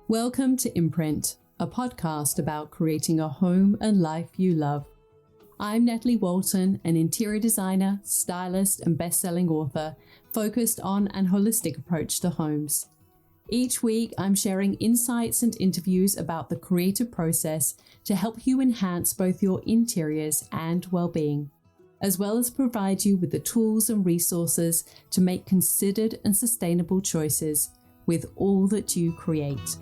Welcome to Imprint, a podcast about creating a home and life you love. I'm Natalie Walton, an interior designer, stylist, and best-selling author focused on an holistic approach to homes. Each week, I'm sharing insights and interviews about the creative process to help you enhance both your interiors and well-being, as well as provide you with the tools and resources to make considered and sustainable choices with all that you create.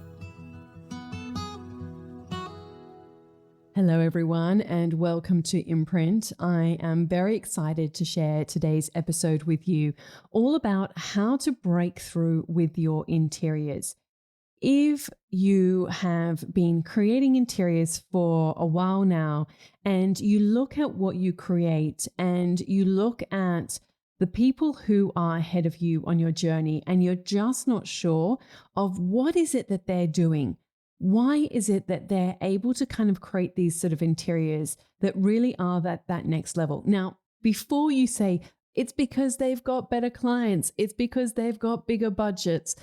Hello everyone and welcome to Imprint. I am very excited to share today's episode with you all about how to break through with your interiors. If you have been creating interiors for a while now and you look at what you create and you look at the people who are ahead of you on your journey and you're just not sure of what is it that they're doing, why is it that they're able to kind of create these sort of interiors that really are that next level? Now, before you say, it's because they've got better clients, it's because they've got bigger budgets,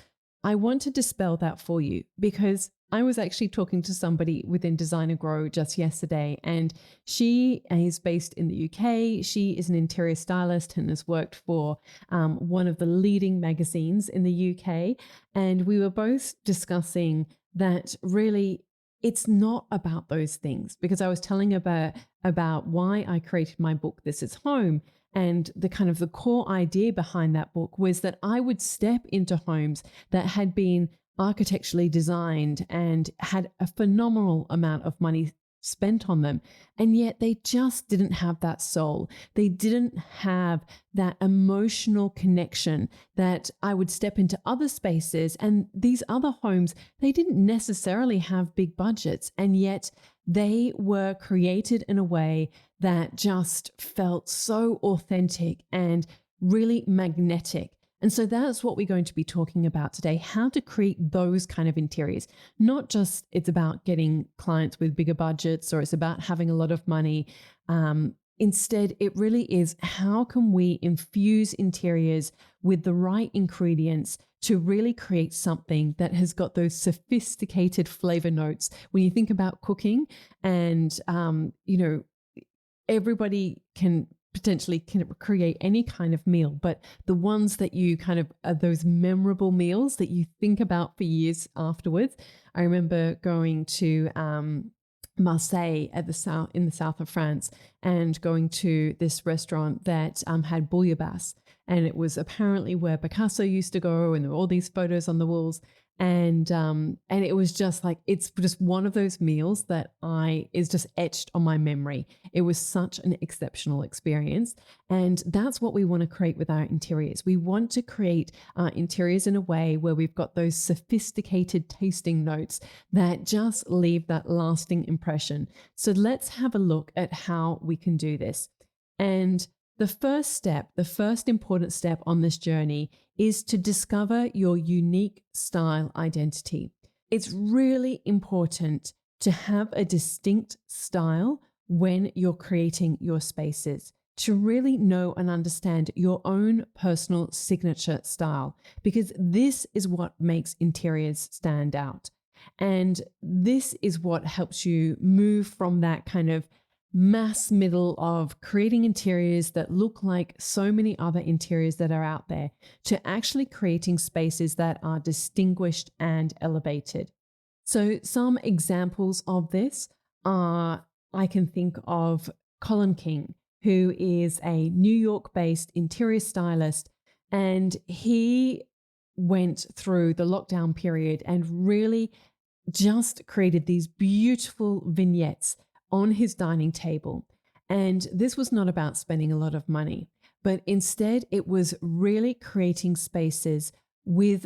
I want to dispel that for you because I was actually talking to somebody within Designer Grow just yesterday, and she is based in the UK. She is an interior stylist and has worked for one of the leading magazines in the UK. And we were both discussing that really it's not about those things, because I was telling about why I created my book, This Is Home. And the kind of the core idea behind that book was that I would step into homes that had been architecturally designed and had a phenomenal amount of money spent on them. And yet they just didn't have that soul. They didn't have that emotional connection that I would step into other spaces. And these other homes, they didn't necessarily have big budgets. And yet they were created in a way that just felt so authentic and really magnetic. And so that's what we're going to be talking about today, how to create those kind of interiors. Not just it's about getting clients with bigger budgets or it's about having a lot of money. Instead, it really is how can we infuse interiors with the right ingredients to really create something that has got those sophisticated flavor notes. When you think about cooking and, everybody can potentially create any kind of meal, but the ones that you kind of are those memorable meals that you think about for years afterwards. I remember going to Marseille in the south of France and going to this restaurant that had bouillabaisse, and it was apparently where Picasso used to go, and there were all these photos on the walls. And it was just like, it's just one of those meals that is just etched on my memory. It was such an exceptional experience. And that's what we want to create with our interiors. We want to create our interiors in a way where we've got those sophisticated tasting notes that just leave that lasting impression. So let's have a look at how we can do this. And the first important step on this journey is to discover your unique style identity. It's really important to have a distinct style when you're creating your spaces, to really know and understand your own personal signature style, because this is what makes interiors stand out. And this is what helps you move from that kind of mass middle of creating interiors that look like so many other interiors that are out there to actually creating spaces that are distinguished and elevated. So some examples of this are, I can think of Colin King, who is a New York-based interior stylist, and he went through the lockdown period and really just created these beautiful vignettes on his dining table. And this was not about spending a lot of money, but instead it was really creating spaces with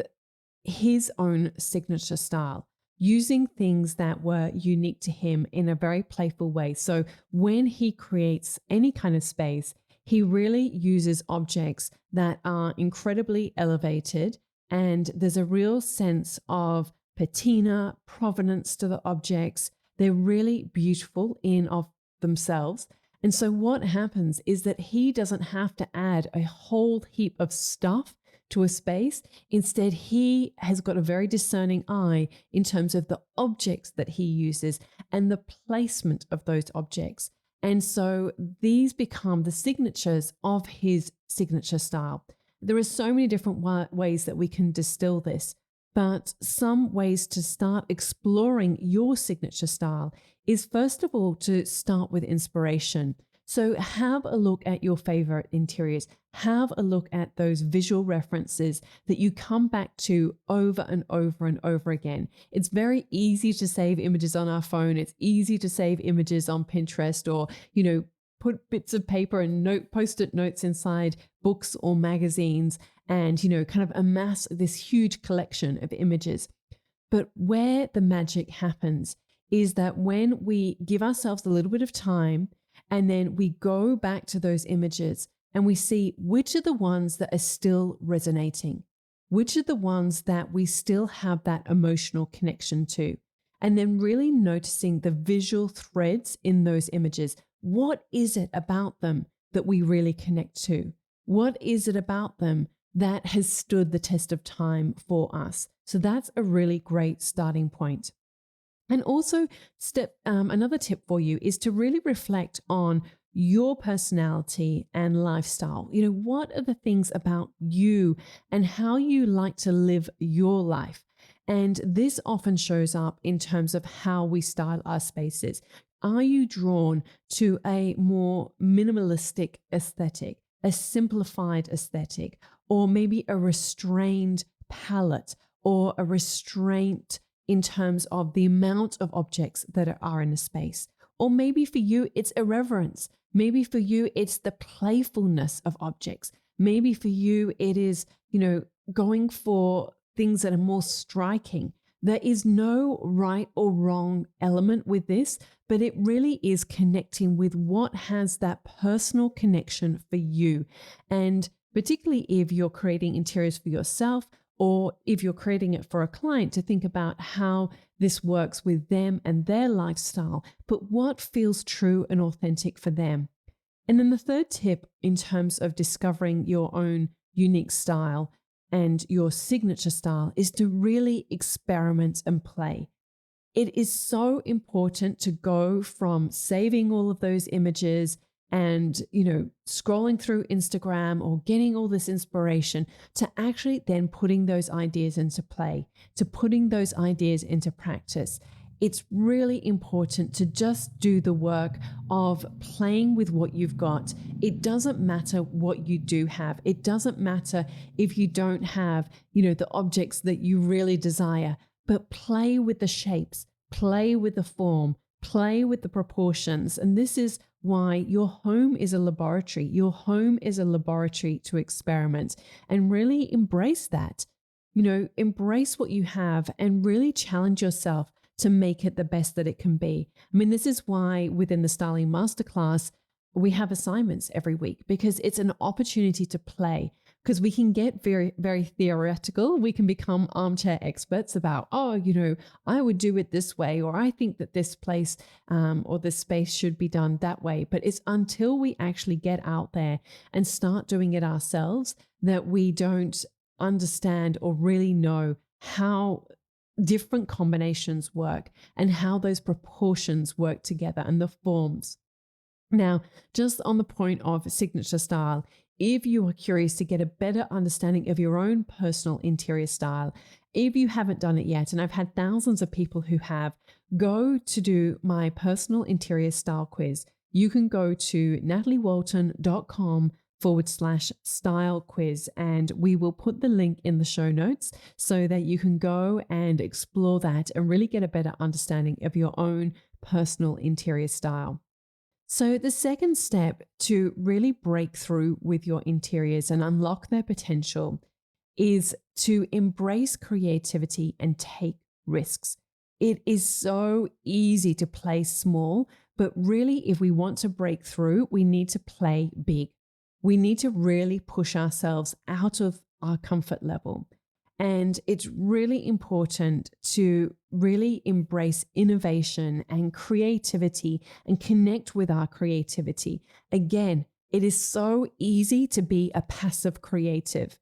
his own signature style, using things that were unique to him in a very playful way. So when he creates any kind of space, he really uses objects that are incredibly elevated, and there's a real sense of patina, provenance to the objects. They're really beautiful in of themselves. And so what happens is that he doesn't have to add a whole heap of stuff to a space. Instead, he has got a very discerning eye in terms of the objects that he uses and the placement of those objects. And so these become the signatures of his signature style. There are so many different ways that we can distill this, but some ways to start exploring your signature style is, first of all, to start with inspiration. So have a look at your favorite interiors. Have a look at those visual references that you come back to over and over and over again. It's very easy to save images on our phone. It's easy to save images on Pinterest, or, put bits of paper and post-it notes inside books or magazines and, kind of amass this huge collection of images. But where the magic happens is that when we give ourselves a little bit of time and then we go back to those images and we see which are the ones that are still resonating, which are the ones that we still have that emotional connection to, and then really noticing the visual threads in those images. What is it about them that we really connect to? What is it about them that has stood the test of time for us? So that's a really great starting point. And also, another tip for you is to really reflect on your personality and lifestyle. What are the things about you and how you like to live your life? And this often shows up in terms of how we style our spaces. Are you drawn to a more minimalistic aesthetic, a simplified aesthetic, or maybe a restrained palette, or a restraint in terms of the amount of objects that are in a space? Or maybe for you, it's irreverence. Maybe for you, it's the playfulness of objects. Maybe for you, it is, going for things that are more striking. There is no right or wrong element with this, but it really is connecting with what has that personal connection for you. And particularly if you're creating interiors for yourself, or if you're creating it for a client, to think about how this works with them and their lifestyle, but what feels true and authentic for them. And then the third tip in terms of discovering your own unique style and your signature style is to really experiment and play. It is so important to go from saving all of those images and, scrolling through Instagram or getting all this inspiration to actually then putting those ideas into play, to putting those ideas into practice. It's really important to just do the work of playing with what you've got. It doesn't matter what you do have. It doesn't matter if you don't have, the objects that you really desire, but play with the shapes, play with the form, play with the proportions. And this is why your home is a laboratory. Your home is a laboratory to experiment, and really embrace that. Embrace what you have and really challenge yourself to make it the best that it can be. This is why within the Styling Masterclass, we have assignments every week, because it's an opportunity to play. Because we can get very, very theoretical. We can become armchair experts about, I would do it this way, or I think that this place or this space should be done that way. But it's until we actually get out there and start doing it ourselves that we don't understand or really know how different combinations work and how those proportions work together and the forms. Now, just on the point of signature style, if you are curious to get a better understanding of your own personal interior style, if you haven't done it yet, and I've had thousands of people who have, go to do my personal interior style quiz. You can go to nataliewalton.com/style quiz, and we will put the link in the show notes so that you can go and explore that and really get a better understanding of your own personal interior style. So the second step to really break through with your interiors and unlock their potential is to embrace creativity and take risks. It is so easy to play small, but really, if we want to break through, we need to play big. We need to really push ourselves out of our comfort level. And it's really important to really embrace innovation and creativity and connect with our creativity. Again, it is so easy to be a passive creative.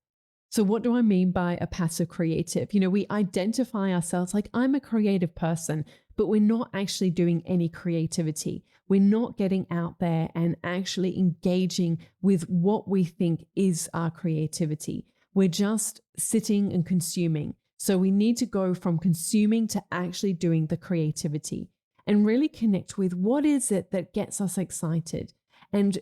So, what do I mean by a passive creative? We identify ourselves like, I'm a creative person, but we're not actually doing any creativity. We're not getting out there and actually engaging with what we think is our creativity. We're just sitting and consuming. So, we need to go from consuming to actually doing the creativity and really connect with what is it that gets us excited. And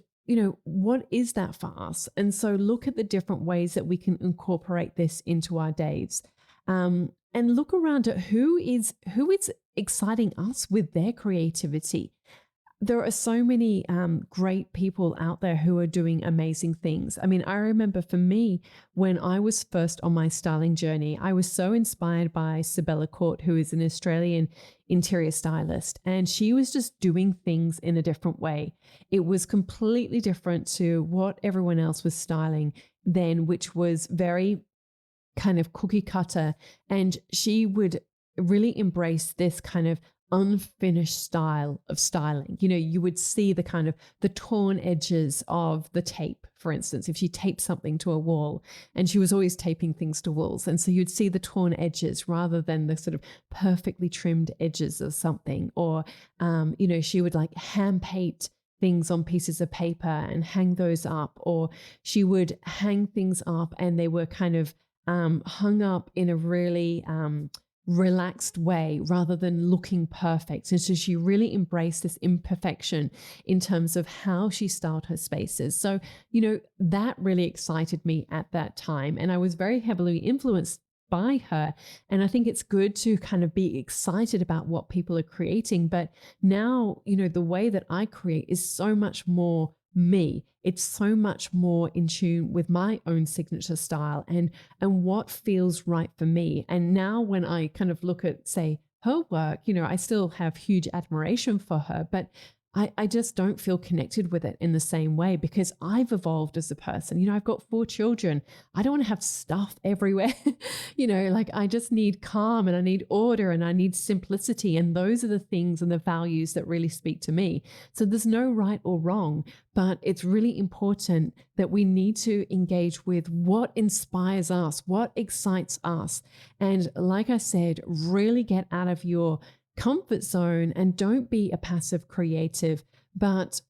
what is that for us? And so look at the different ways that we can incorporate this into our days. And look around at who is exciting us with their creativity. There are so many great people out there who are doing amazing things. I mean, I remember for me, when I was first on my styling journey, I was so inspired by Sabella Court, who is an Australian interior stylist, and she was just doing things in a different way. It was completely different to what everyone else was styling then, which was very kind of cookie cutter. And she would really embrace this kind of unfinished style of styling. You would see the kind of the torn edges of the tape, for instance, if she taped something to a wall, and she was always taping things to walls. And so you'd see the torn edges rather than the sort of perfectly trimmed edges of something. Or, she would like hand paint things on pieces of paper and hang those up, or she would hang things up and they were kind of hung up in a really relaxed way rather than looking perfect. And so she really embraced this imperfection in terms of how she styled her spaces. So, that really excited me at that time. And I was very heavily influenced by her. And I think it's good to kind of be excited about what people are creating. But now, the way that I create is so much more me. It's so much more in tune with my own signature style and what feels right for me. And now when I kind of look at, say, her work, I still have huge admiration for her, but I just don't feel connected with it in the same way because I've evolved as a person. I've got 4 children. I don't want to have stuff everywhere. Like I just need calm and I need order and I need simplicity. And those are the things and the values that really speak to me. So there's no right or wrong, but it's really important that we need to engage with what inspires us, what excites us. And like I said, really get out of your comfort zone and don't be a passive creative, but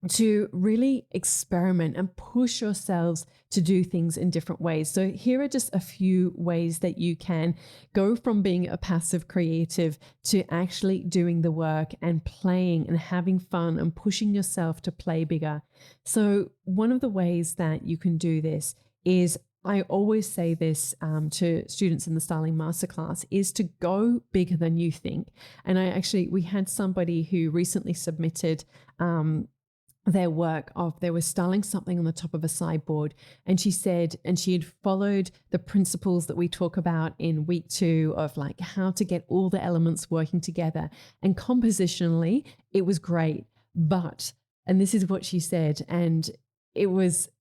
to really experiment and push yourselves to do things in different ways. So here are just a few ways that you can go from being a passive creative to actually doing the work and playing and having fun and pushing yourself to play bigger. So one of the ways that you can do this is, I always say this to students in the Styling Masterclass, is to go bigger than you think. And we had somebody who recently submitted their work of, they were styling something on the top of a sideboard. And she said, and she had followed the principles that we talk about in week 2 of like how to get all the elements working together. And compositionally, it was great. But, and this is what she said, and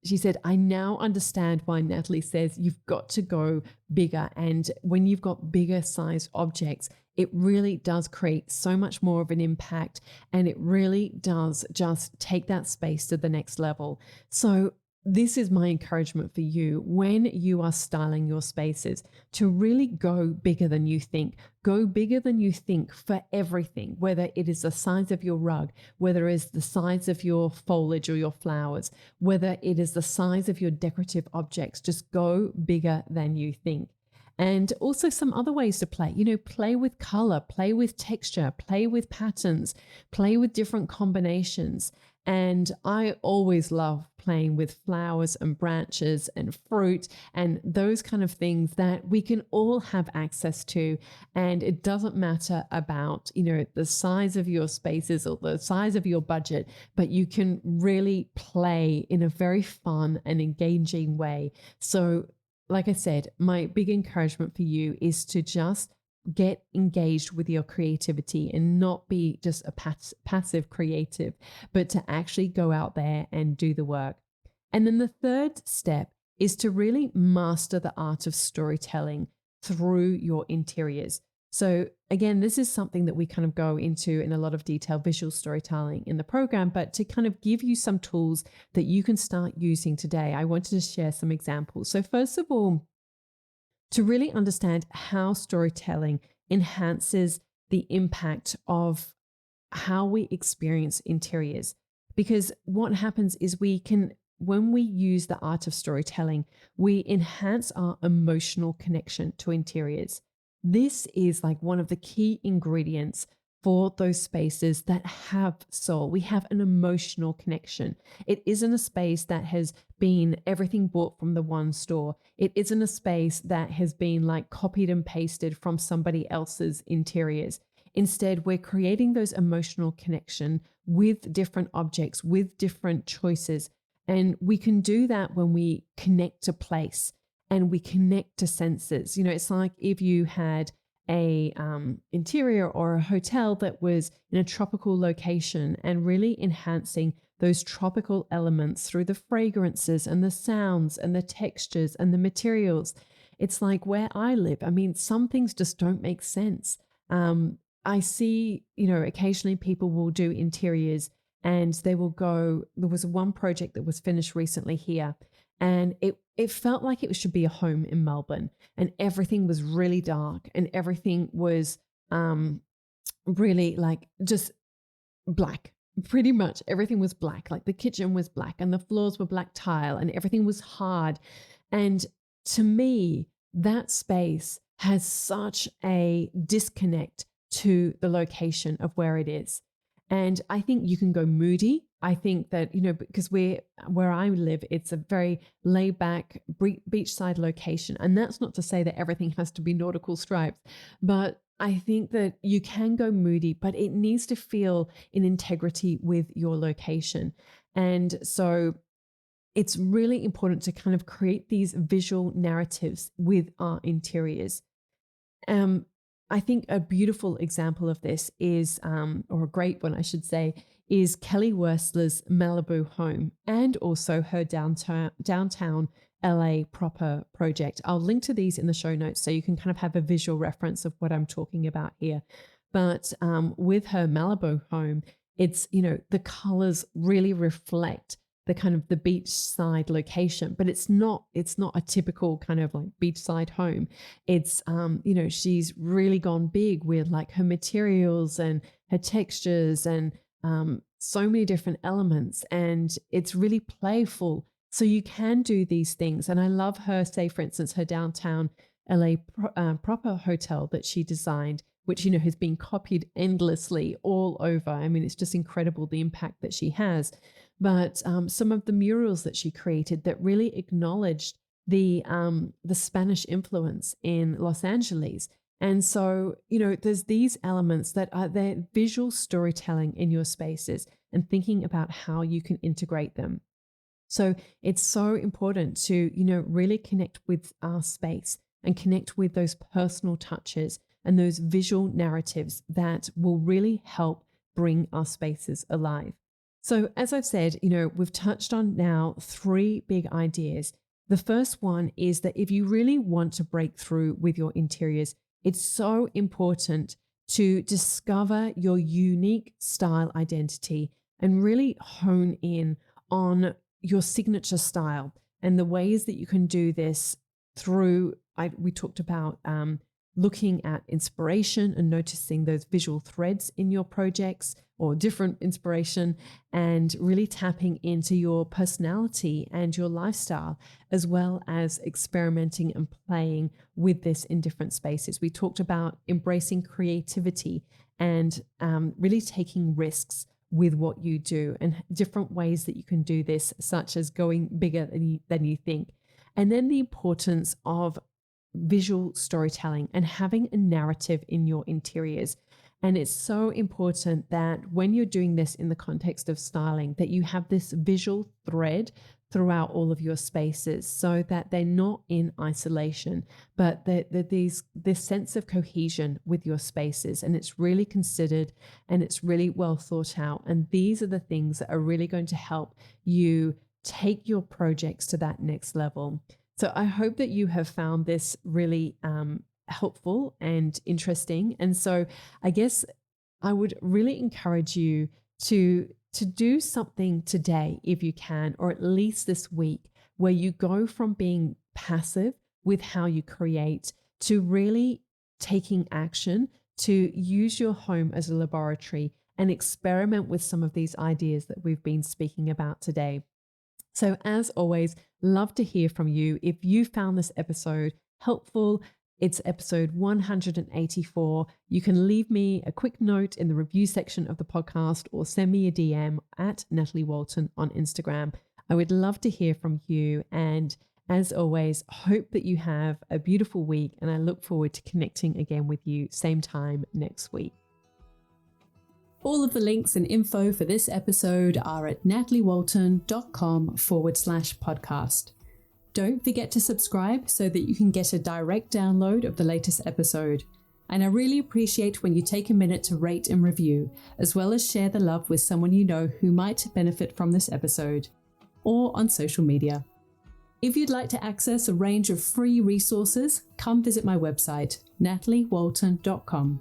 she said, I now understand why Natalie says you've got to go bigger. And when you've got bigger sized objects, it really does create so much more of an impact. And it really does just take that space to the next level. So this is my encouragement for you when you are styling your spaces, to really go bigger than you think. Go bigger than you think for everything, whether it is the size of your rug, whether it is the size of your foliage or your flowers, whether it is the size of your decorative objects. Just go bigger than you think. And also some other ways to play, play with color, play with texture, play with patterns, play with different combinations. And I always love playing with flowers and branches and fruit and those kind of things that we can all have access to. And it doesn't matter about, the size of your spaces or the size of your budget, but you can really play in a very fun and engaging way. So like I said, my big encouragement for you is to just get engaged with your creativity and not be just a passive creative, but to actually go out there and do the work. And then the third step is to really master the art of storytelling through your interiors. So again, this is something that we kind of go into in a lot of detail, visual storytelling in the program, but to kind of give you some tools that you can start using today, I wanted to share some examples. So first of all, to really understand how storytelling enhances the impact of how we experience interiors. Because what happens is when we use the art of storytelling, we enhance our emotional connection to interiors. This is like one of the key ingredients for those spaces that have soul. We have an emotional connection. It isn't a space that has been everything bought from the one store. It isn't a space that has been like copied and pasted from somebody else's interiors. Instead, we're creating those emotional connection with different objects, with different choices. And we can do that when we connect to place and we connect to senses. It's like if you had a interior or a hotel that was in a tropical location and really enhancing those tropical elements through the fragrances and the sounds and the textures and the materials. It's like where I live. I mean, some things just don't make sense. I see, occasionally people will do interiors and they will go, there was one project that was finished recently here, and it felt like it should be a home in Melbourne, and everything was really dark and everything was really like just black. Pretty much everything was black. Like the kitchen was black and the floors were black tile and everything was hard. And to me, that space has such a disconnect to the location of where it is. And I think you can go moody. I think that, because where I live, it's a very laid back beachside location. And that's not to say that everything has to be nautical stripes, but I think that you can go moody, but it needs to feel in integrity with your location. And so it's really important to kind of create these visual narratives with our interiors. I think a beautiful example of this is, or a great one, I should say, is Kelly Wearstler's Malibu home and also her downtown LA proper project. I'll link to these in the show notes so you can kind of have a visual reference of what I'm talking about here. But with her Malibu home, it's, the colors really reflect the kind of the beachside location, but it's not a typical kind of like beachside home. It's she's really gone big with like her materials and her textures and so many different elements, and it's really playful. So you can do these things. And I love her, say for instance, her downtown LA proper hotel that she designed, which has been copied endlessly all over. I mean, it's just incredible the impact that she has. But some of the murals that she created that really acknowledged the Spanish influence in Los Angeles. And so, there's these elements that are their visual storytelling in your spaces and thinking about how you can integrate them. So it's so important to, really connect with our space and connect with those personal touches and those visual narratives that will really help bring our spaces alive. So as I've said, we've touched on now 3 big ideas. The first one is that if you really want to break through with your interiors, it's so important to discover your unique style identity and really hone in on your signature style and the ways that you can do this through, we talked about looking at inspiration and noticing those visual threads in your projects or different inspiration, and really tapping into your personality and your lifestyle, as well as experimenting and playing with this in different spaces. We talked about embracing creativity and really taking risks with what you do and different ways that you can do this, such as going bigger than you think. And then the importance of visual storytelling and having a narrative in your interiors. And it's so important that when you're doing this in the context of styling, that you have this visual thread throughout all of your spaces so that they're not in isolation, but that this sense of cohesion with your spaces, and it's really considered and it's really well thought out. And these are the things that are really going to help you take your projects to that next level. So I hope that you have found this really helpful and interesting. And so I guess I would really encourage you to do something today if you can, or at least this week, where you go from being passive with how you create to really taking action, to use your home as a laboratory and experiment with some of these ideas that we've been speaking about today. So as always, love to hear from you. If you found this episode helpful, it's episode 184. You can leave me a quick note in the review section of the podcast or send me a DM at Natalie Walton on Instagram. I would love to hear from you. And as always, hope that you have a beautiful week, and I look forward to connecting again with you same time next week. All of the links and info for this episode are at nataliewalton.com/podcast. Don't forget to subscribe so that you can get a direct download of the latest episode. And I really appreciate when you take a minute to rate and review, as well as share the love with someone you know who might benefit from this episode, or on social media. If you'd like to access a range of free resources, come visit my website, nataliewalton.com.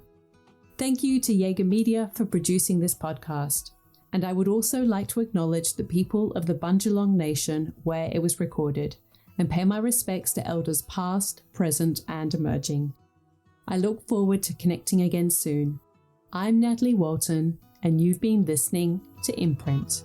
Thank you to Jaeger Media for producing this podcast. And I would also like to acknowledge the people of the Bundjalung Nation where it was recorded, and pay my respects to elders past, present, and emerging. I look forward to connecting again soon. I'm Natalie Walton, and you've been listening to Imprint.